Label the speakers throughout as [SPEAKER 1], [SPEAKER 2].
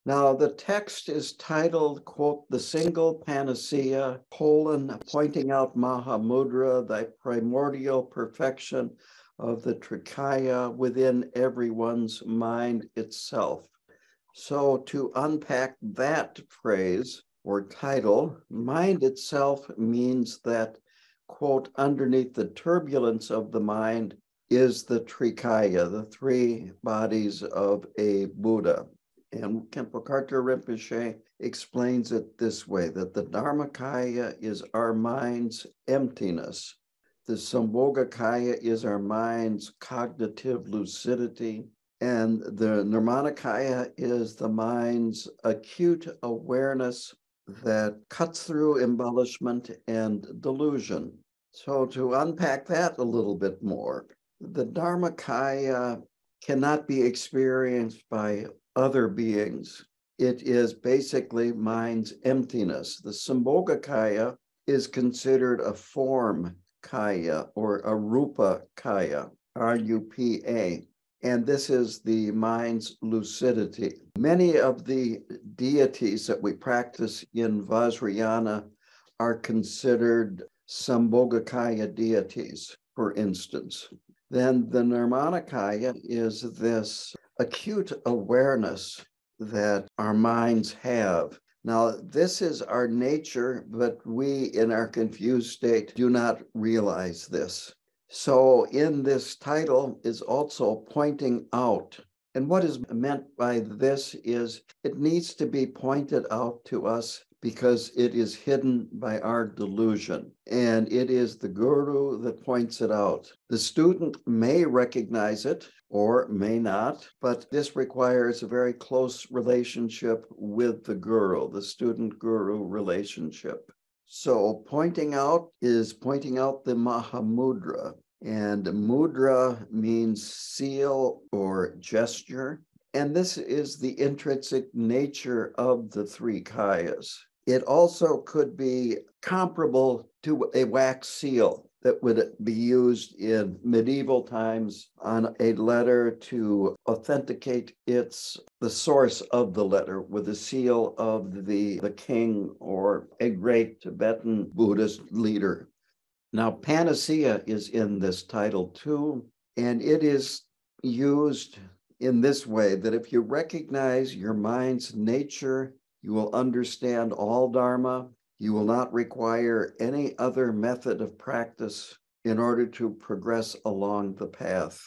[SPEAKER 1] Now, the text is titled, quote, "The Single Panacea, pointing out Mahamudra, thy primordial perfection of the Trikaya within everyone's mind itself." So to unpack that phrase or title, mind itself means that, quote, underneath the turbulence of the mind is the Trikaya, the three bodies of a Buddha. And Khenpo Karthar Rinpoche explains it this way, that the Dharmakaya is our mind's emptiness. The Sambhogakaya is our mind's cognitive lucidity. And the Nirmanakaya is the mind's acute awareness that cuts through embellishment and delusion. So to unpack that a little bit more, the Dharmakaya cannot be experienced by other beings. It is basically mind's emptiness. The Sambhogakaya is considered a form kaya or a rupa kaya, R-U-P-A. And this is the mind's lucidity. Many of the deities that we practice in Vajrayana are considered Sambhogakaya deities, for instance. Then the Nirmanakaya is this acute awareness that our minds have. Now, this is our nature, but we in our confused state do not realize this. So in this title is also pointing out. And what is meant by this is it needs to be pointed out to us because it is hidden by our delusion. And it is the guru that points it out. The student may recognize it or may not, but this requires a very close relationship with the guru, the student-guru relationship. So pointing out is pointing out the Mahamudra. And mudra means seal or gesture. And this is the intrinsic nature of the three kayas. It also could be comparable to a wax seal that would be used in medieval times on a letter to authenticate the source of the letter with the seal of the king or a great Tibetan Buddhist leader. Now, panacea is in this title too, and it is used in this way that if you recognize your mind's nature, you will understand all Dharma. You will not require any other method of practice in order to progress along the path.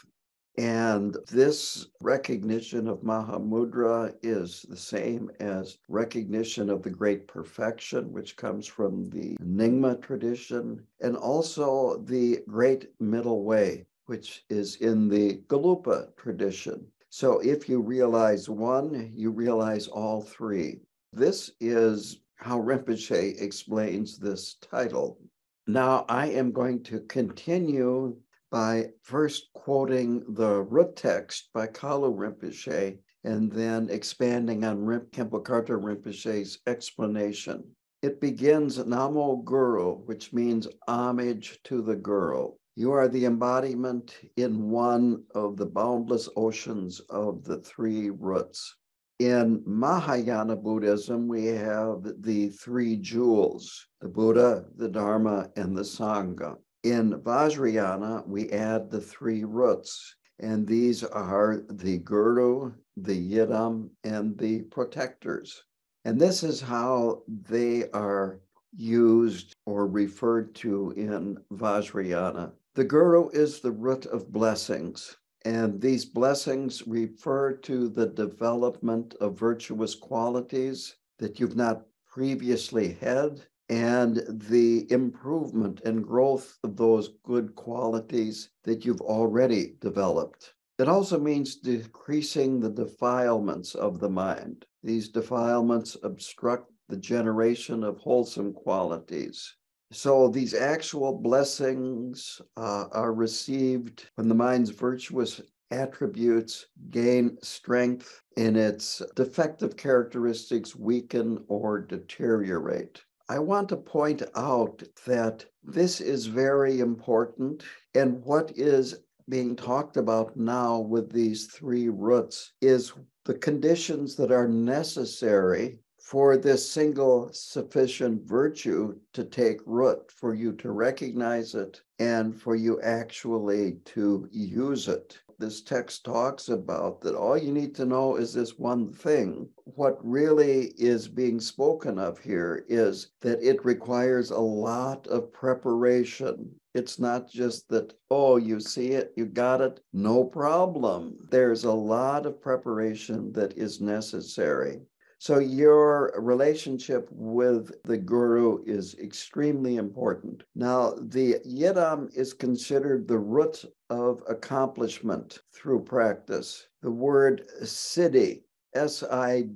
[SPEAKER 1] And this recognition of Mahamudra is the same as recognition of the great perfection, which comes from the Nyingma tradition, and also the great middle way, which is in the Gelugpa tradition. So if you realize one, you realize all three. This is how Rinpoche explains this title. Now I am going to continue by first quoting the root text by Kalu Rinpoche and then expanding on Khenpo Karthar Rinpoche's explanation. It begins, Namo Guru, which means homage to the Guru. You are the embodiment in one of the boundless oceans of the three roots. In Mahayana Buddhism, we have the three jewels, the Buddha, the Dharma, and the Sangha. In Vajrayana, we add the three roots, and these are the Guru, the Yidam, and the protectors. And this is how they are used or referred to in Vajrayana. The Guru is the root of blessings, and these blessings refer to the development of virtuous qualities that you've not previously had, and the improvement and growth of those good qualities that you've already developed. It also means decreasing the defilements of the mind. These defilements obstruct the generation of wholesome qualities. So these actual blessings are received when the mind's virtuous attributes gain strength and its defective characteristics weaken or deteriorate. I want to point out that this is very important, and what is being talked about now with these three roots is the conditions that are necessary for this single sufficient virtue to take root, for you to recognize it and for you actually to use it. This text talks about that all you need to know is this one thing. What really is being spoken of here is that it requires a lot of preparation. It's not just that, oh, you see it, you got it, no problem. There's a lot of preparation that is necessary. So your relationship with the guru is extremely important. Now, the yidam is considered the root of accomplishment through practice. The word siddhi, S-I-D-D-H-I,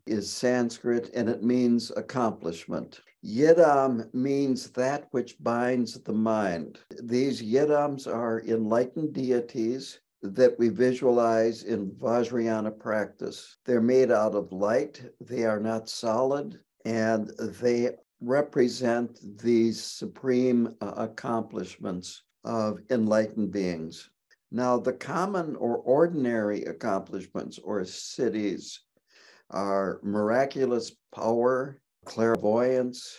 [SPEAKER 1] is Sanskrit, and it means accomplishment. Yidam means that which binds the mind. These yidams are enlightened deities that we visualize in Vajrayana practice. They're made out of light, they are not solid, and they represent these supreme accomplishments of enlightened beings. Now, the common or ordinary accomplishments or siddhis are miraculous power, clairvoyance,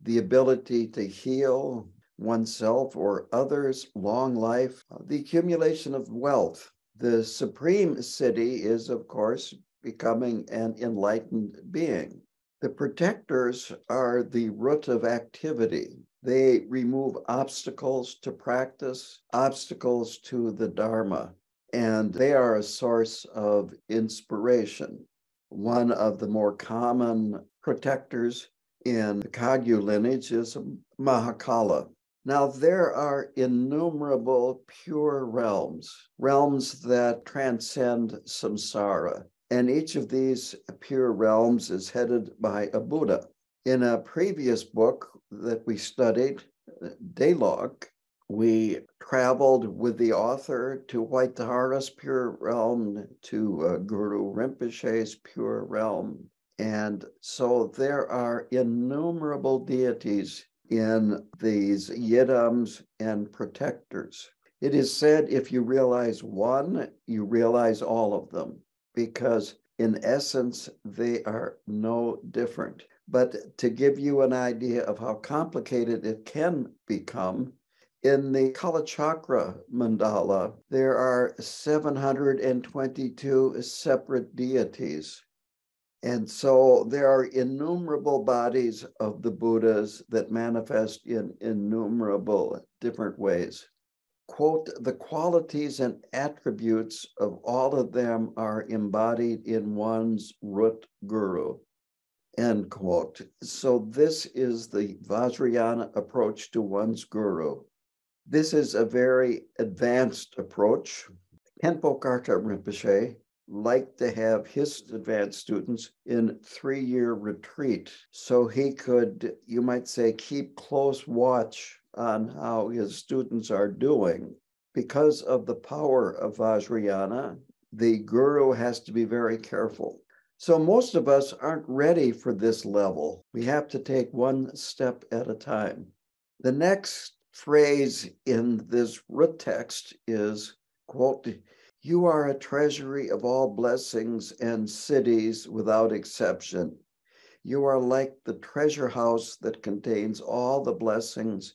[SPEAKER 1] the ability to heal oneself or others, long life, the accumulation of wealth. The supreme siddhi is, of course, becoming an enlightened being. The protectors are the root of activity. They remove obstacles to practice, obstacles to the Dharma, and they are a source of inspiration. One of the more common protectors in the Kagyu lineage is Mahakala. Now, there are innumerable pure realms, realms that transcend samsara, and each of these pure realms is headed by a Buddha. In a previous book that we studied, Daylog, we traveled with the author to Waitahara's pure realm, to Guru Rinpoche's pure realm. And so there are innumerable deities in these yidams and protectors. It is said if you realize one, you realize all of them, because in essence, they are no different. But to give you an idea of how complicated it can become, in the Kalachakra mandala, there are 722 separate deities. And so there are innumerable bodies of the Buddhas that manifest in innumerable different ways. Quote, the qualities and attributes of all of them are embodied in one's root guru, end quote. So this is the Vajrayana approach to one's guru. This is a very advanced approach. Khenpo Karthar Rinpoche liked to have his advanced students in 3-year retreat so he could, you might say, keep close watch on how his students are doing. Because of the power of Vajrayana, the guru has to be very careful. So most of us aren't ready for this level. We have to take one step at a time. The next phrase in this root text is, quote, you are a treasury of all blessings and siddhis without exception. You are like the treasure house that contains all the blessings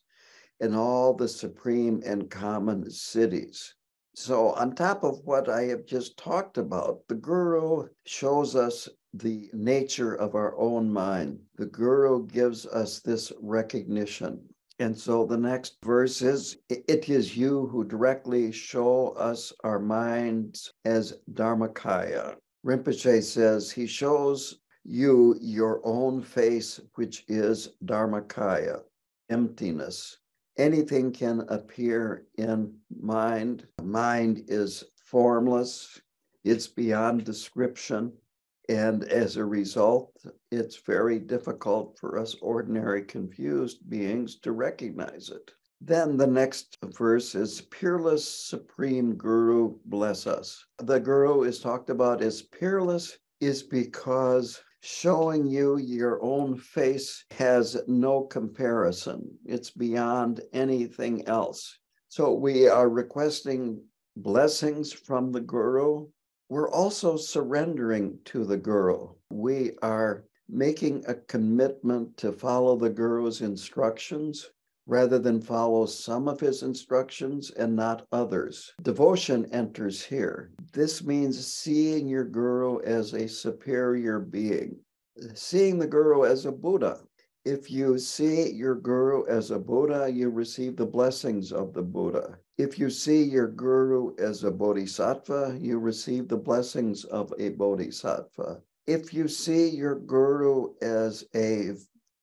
[SPEAKER 1] and all the supreme and common siddhis. So on top of what I have just talked about, the guru shows us the nature of our own mind. The guru gives us this recognition. And so the next verse is, it is you who directly show us our minds as Dharmakaya. Rinpoche says he shows you your own face, which is Dharmakaya, emptiness. Anything can appear in mind. Mind is formless. It's beyond description. And as a result, it's very difficult for us ordinary confused beings to recognize it. Then the next verse is, peerless supreme guru, bless us. The guru is talked about as peerless is because showing you your own face has no comparison. It's beyond anything else. So we are requesting blessings from the Guru. We're also surrendering to the Guru. We are making a commitment to follow the Guru's instructions rather than follow some of his instructions and not others. Devotion enters here. This means seeing your Guru as a superior being, seeing the Guru as a Buddha. If you see your Guru as a Buddha, you receive the blessings of the Buddha. If you see your Guru as a Bodhisattva, you receive the blessings of a Bodhisattva. If you see your Guru as a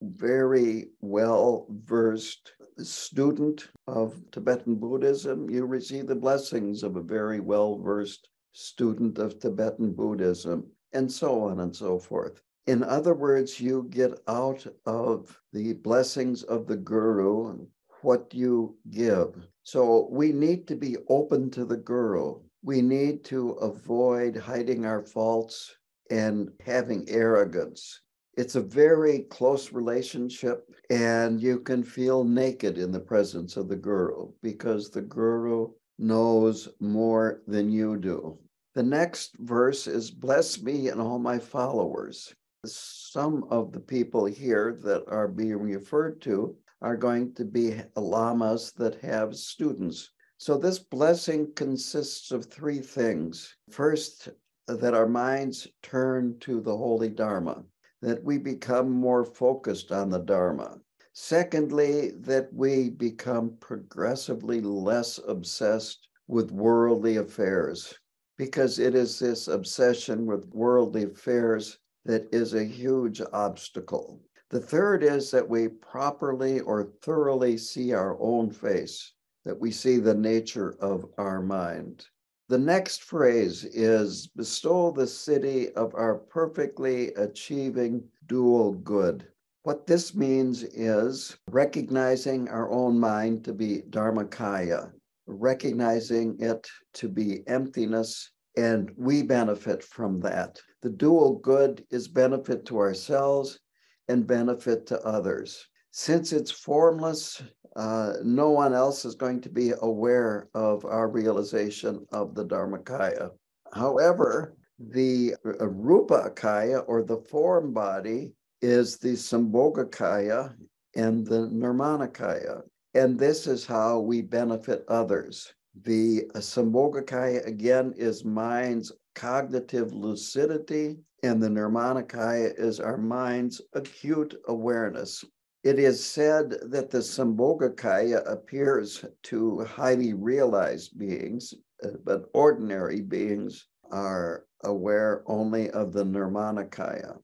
[SPEAKER 1] very well-versed student of Tibetan Buddhism, you receive the blessings of a very well-versed student of Tibetan Buddhism, and so on and so forth. In other words, you get out of the blessings of the Guru what you give. So we need to be open to the Guru. We need to avoid hiding our faults and having arrogance. It's a very close relationship, and you can feel naked in the presence of the Guru because the Guru knows more than you do. The next verse is, bless me and all my followers. Some of the people here that are being referred to are going to be lamas that have students. So this blessing consists of three things. First, that our minds turn to the holy Dharma, that we become more focused on the Dharma. Secondly, that we become progressively less obsessed with worldly affairs, because it is this obsession with worldly affairs that is a huge obstacle. The third is that we properly or thoroughly see our own face, that we see the nature of our mind. The next phrase is, bestow the city of our perfectly achieving dual good. What this means is recognizing our own mind to be Dharmakaya, recognizing it to be emptiness, and we benefit from that. The dual good is benefit to ourselves and benefit to others. Since it's formless, no one else is going to be aware of our realization of the Dharmakaya. However, the Rupakaya, or the form body, is the Sambhogakaya and the Nirmanakaya. And this is how we benefit others. The Sambhogakaya, again, is mind's cognitive lucidity, and the Nirmanakaya is our mind's acute awareness. It is said that the Sambhogakaya appears to highly realized beings, but ordinary beings are aware only of the Nirmanakaya.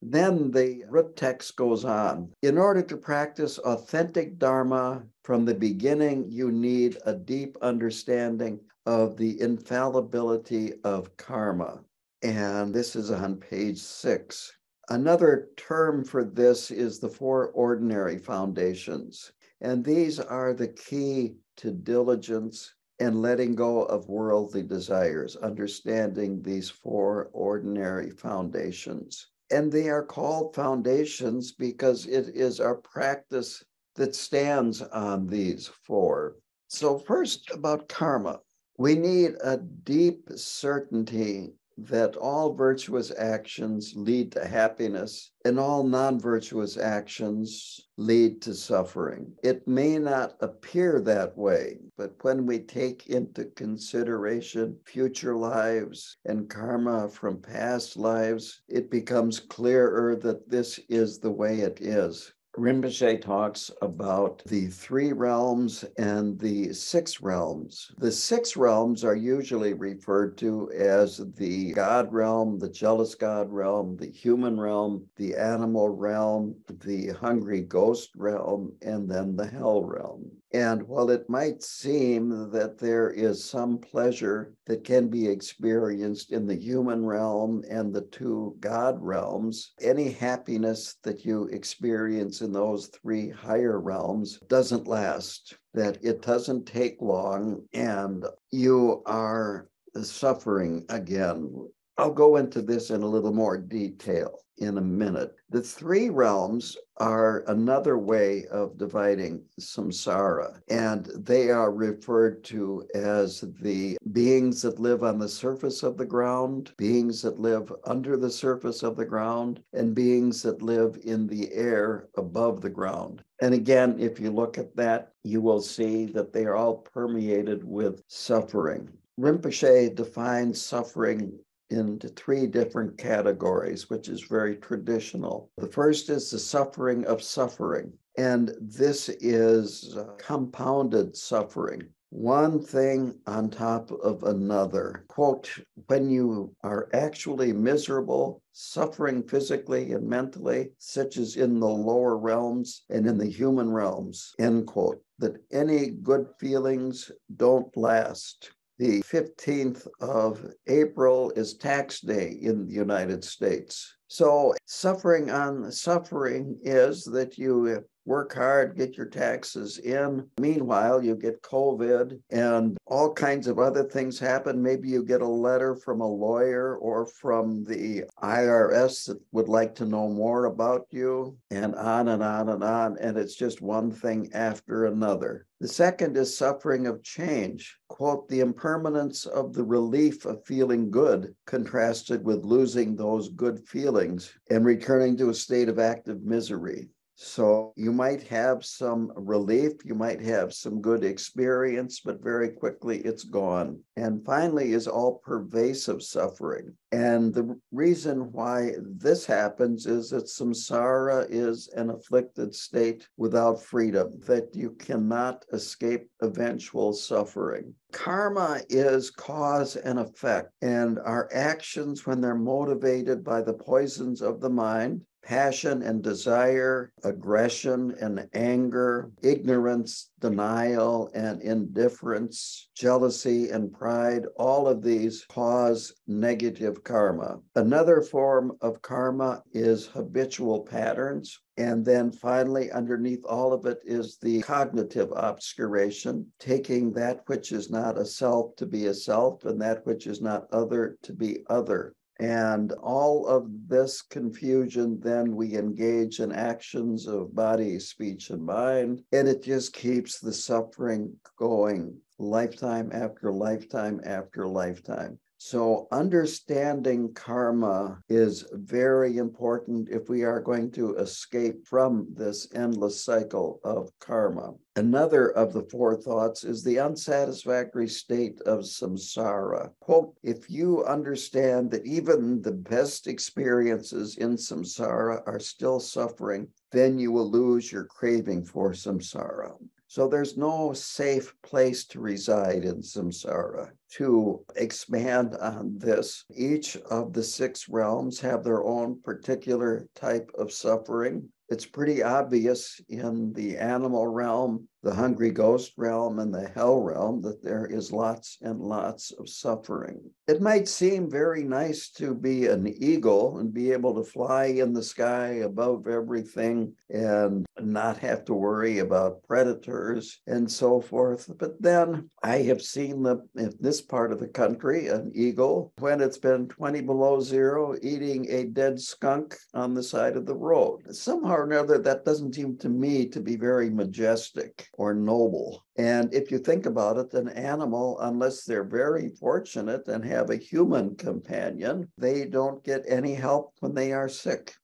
[SPEAKER 1] Then the root text goes on. In order to practice authentic Dharma from the beginning, you need a deep understanding of the infallibility of karma. And this is on page 6. Another term for this is the four ordinary foundations. And these are the key to diligence and letting go of worldly desires, understanding these four ordinary foundations. And they are called foundations because it is our practice that stands on these four. So first, about karma. We need a deep certainty that all virtuous actions lead to happiness and all non-virtuous actions lead to suffering. It may not appear that way, but when we take into consideration future lives and karma from past lives, it becomes clearer that this is the way it is. Rinpoche talks about the 3 realms and the 6 realms. The 6 realms are usually referred to as the God realm, the jealous God realm, the human realm, the animal realm, the hungry ghost realm, and then the hell realm. And while it might seem that there is some pleasure that can be experienced in the human realm and the 2 God realms, any happiness that you experience in those 3 higher realms doesn't last, that it doesn't take long, and you are suffering again. I'll go into this in a little more detail in a minute. The 3 realms are another way of dividing samsara, and they are referred to as the beings that live on the surface of the ground, beings that live under the surface of the ground, and beings that live in the air above the ground. And again, if you look at that, you will see that they are all permeated with suffering. Rinpoche defines suffering into three different categories, which is very traditional. The first is the suffering of suffering, and this is compounded suffering, one thing on top of another. Quote, when you are actually miserable, suffering physically and mentally, such as in the lower realms and in the human realms, end quote, that any good feelings don't last. The 15th of April is tax day in the United States. So suffering on suffering is that you work hard, get your taxes in. Meanwhile, you get COVID and all kinds of other things happen. Maybe you get a letter from a lawyer or from the IRS that would like to know more about you, and on and on and on. And it's just one thing after another. The second is suffering of change. Quote, the impermanence of the relief of feeling good contrasted with losing those good feelings and returning to a state of active misery. So you might have some relief, you might have some good experience, but very quickly it's gone. And finally is all pervasive suffering. And the reason why this happens is that samsara is an afflicted state without freedom, that you cannot escape eventual suffering. Karma is cause and effect, and our actions, when they're motivated by the poisons of the mind, passion and desire, aggression and anger, ignorance, denial and indifference, jealousy and pride, all of these cause negative karma. Another form of karma is habitual patterns. And then finally, underneath all of it is the cognitive obscuration, taking that which is not a self to be a self and that which is not other to be other. And all of this confusion, then we engage in actions of body, speech, and mind, and it just keeps the suffering going lifetime after lifetime after lifetime. So understanding karma is very important if we are going to escape from this endless cycle of karma. Another of the four thoughts is the unsatisfactory state of samsara. Quote, if you understand that even the best experiences in samsara are still suffering, then you will lose your craving for samsara. So there's no safe place to reside in samsara. To expand on this, each of the 6 realms have their own particular type of suffering. It's pretty obvious in the animal realm, the hungry ghost realm, and the hell realm that there is lots and lots of suffering. It might seem very nice to be an eagle and be able to fly in the sky above everything and not have to worry about predators and so forth. But then I have seen in this part of the country, an eagle, when it's been 20 below zero, eating a dead skunk on the side of the road. Somehow or another, that doesn't seem to me to be very majestic or noble. And if you think about it, an animal, unless they're very fortunate and have a human companion, they don't get any help when they are sick.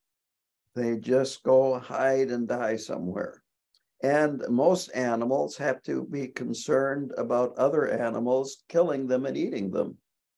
[SPEAKER 1] They just go hide and die somewhere. And most animals have to be concerned about other animals killing them and eating them.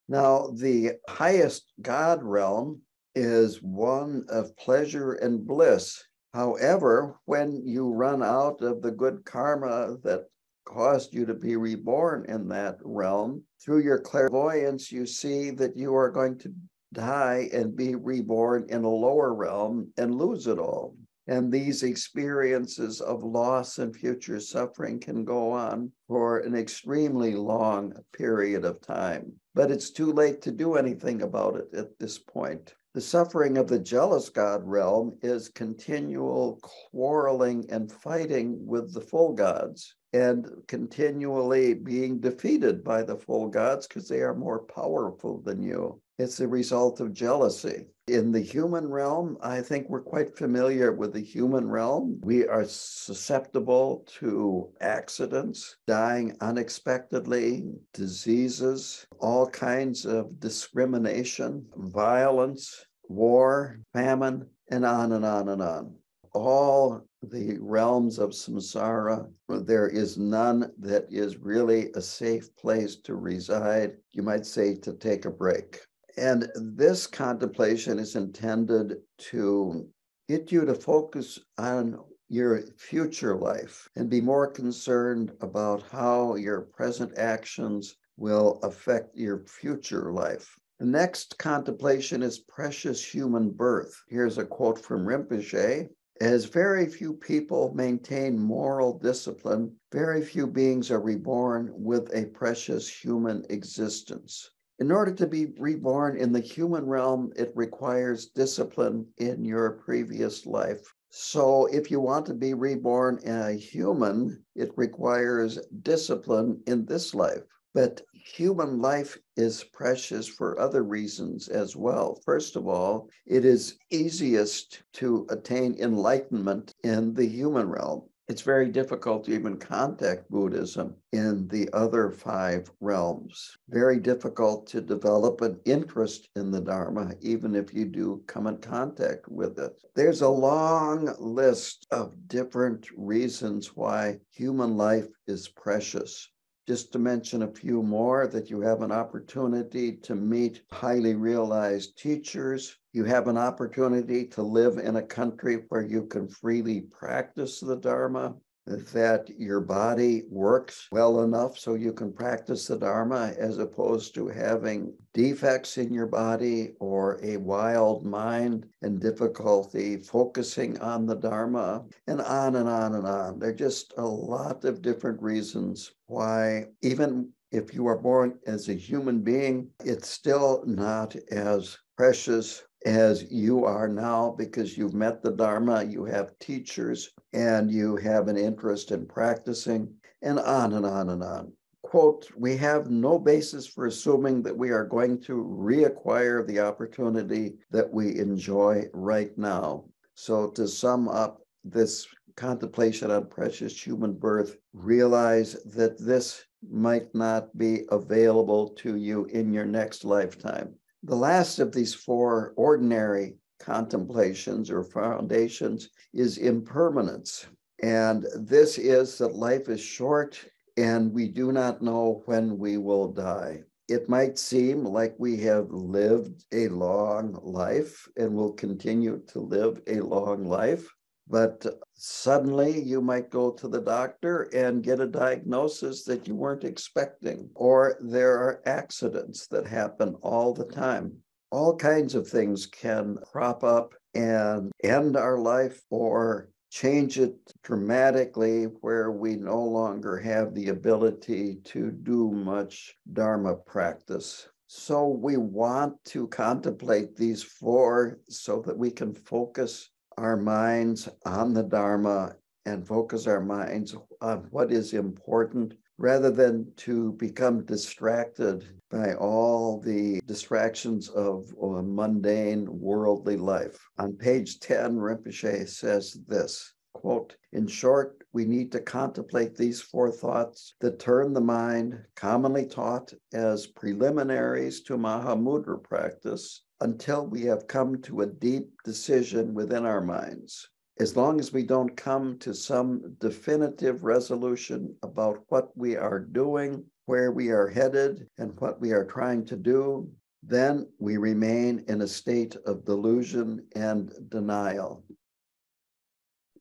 [SPEAKER 1] Now, the highest God realm is one of pleasure and bliss. However, when you run out of the good karma that caused you to be reborn in that realm, through your clairvoyance, you see that you are going to die and be reborn in a lower realm and lose it all. And these experiences of loss and future suffering can go on for an extremely long period of time. But it's too late to do anything about it at this point. The suffering of the jealous God realm is continual quarreling and fighting with the full gods and continually being defeated by the full gods because they are more powerful than you. It's a result of jealousy. In the human realm, I think we're quite familiar with the human realm. We are susceptible to accidents, dying unexpectedly, diseases, all kinds of discrimination, violence, war, famine, and on and on and on. All the realms of samsara, there is none that is really a safe place to reside, you might say, to take a break. And this contemplation is intended to get you to focus on your future life and be more concerned about how your present actions will affect your future life. The next contemplation is precious human birth. Here's a quote from Rinpoche. As very few people maintain moral discipline, very few beings are reborn with a precious human existence. In order to be reborn in the human realm, it requires discipline in your previous life. So if you want to be reborn a human, it requires discipline in this life. But human life is precious for other reasons as well. First of all, it is easiest to attain enlightenment in the human realm. It's very difficult to even contact Buddhism in the other 5 realms. Very difficult to develop an interest in the Dharma, even if you do come in contact with it. There's a long list of different reasons why human life is precious. Just to mention a few more, that you have an opportunity to meet highly realized teachers. You have an opportunity to live in a country where you can freely practice the Dharma, that your body works well enough so you can practice the Dharma, as opposed to having defects in your body or a wild mind and difficulty focusing on the Dharma, and on and on and on. There are just a lot of different reasons why, even if you are born as a human being, it's still not as precious as you are now, because you've met the Dharma, you have teachers, and you have an interest in practicing, and on and on and on. Quote, we have no basis for assuming that we are going to reacquire the opportunity that we enjoy right now. So to sum up this contemplation on precious human birth, realize that this might not be available to you in your next lifetime. The last of these 4 ordinary contemplations or foundations is impermanence. And this is that life is short and we do not know when we will die. It might seem like we have lived a long life and will continue to live a long life, but suddenly you might go to the doctor and get a diagnosis that you weren't expecting, or there are accidents that happen all the time. All kinds of things can crop up and end our life or change it dramatically, where we no longer have the ability to do much Dharma practice. So we want to contemplate these 4 so that we can focus our minds on the Dharma and focus our minds on what is important, rather than to become distracted by all the distractions of mundane worldly life. On page 10, Rinpoche says this, quote, in short, we need to contemplate these 4 thoughts that turn the mind, commonly taught as preliminaries to Mahamudra practice, until we have come to a deep decision within our minds. As long as we don't come to some definitive resolution about what we are doing, where we are headed, and what we are trying to do, then we remain in a state of delusion and denial.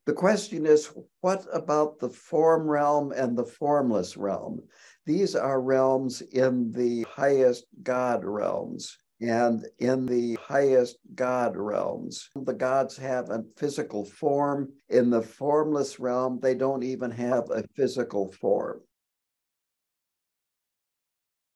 [SPEAKER 1] The question is, what about the form realm and the formless realm? These are realms in the highest God realms. And in the highest God realms, the gods have a physical form. In the formless realm, they don't even have a physical form.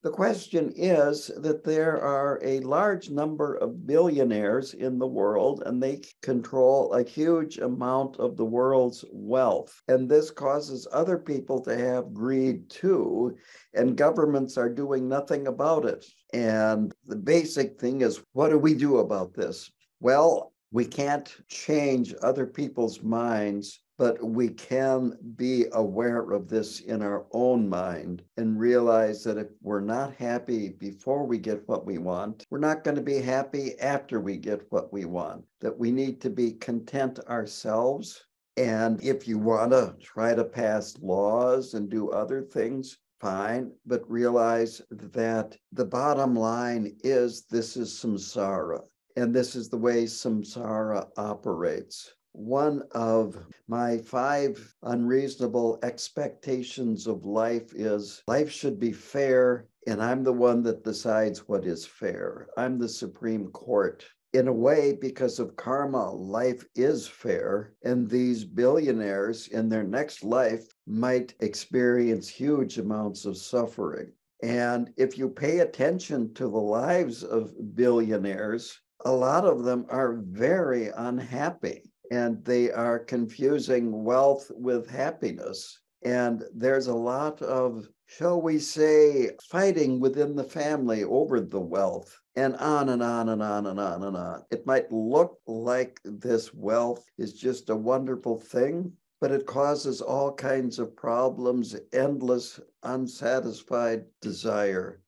[SPEAKER 1] The question is that there are a large number of billionaires in the world, and they control a huge amount of the world's wealth. And this causes other people to have greed too, and governments are doing nothing about it. And the basic thing is, what do we do about this? Well, we can't change other people's minds, but we can be aware of this in our own mind and realize that if we're not happy before we get what we want, we're not going to be happy after we get what we want, that we need to be content ourselves. And if you want to try to pass laws and do other things, fine, but realize that the bottom line is this is samsara. And this is the way samsara operates. One of my 5 unreasonable expectations of life is life should be fair, and I'm the one that decides what is fair. I'm the Supreme Court. In a way, because of karma, life is fair, and these billionaires in their next life might experience huge amounts of suffering. And if you pay attention to the lives of billionaires, a lot of them are very unhappy, and they are confusing wealth with happiness. And there's a lot of, shall we say, fighting within the family over the wealth, and on and on and on and on and on. It might look like this wealth is just a wonderful thing, but it causes all kinds of problems, endless, unsatisfied desire.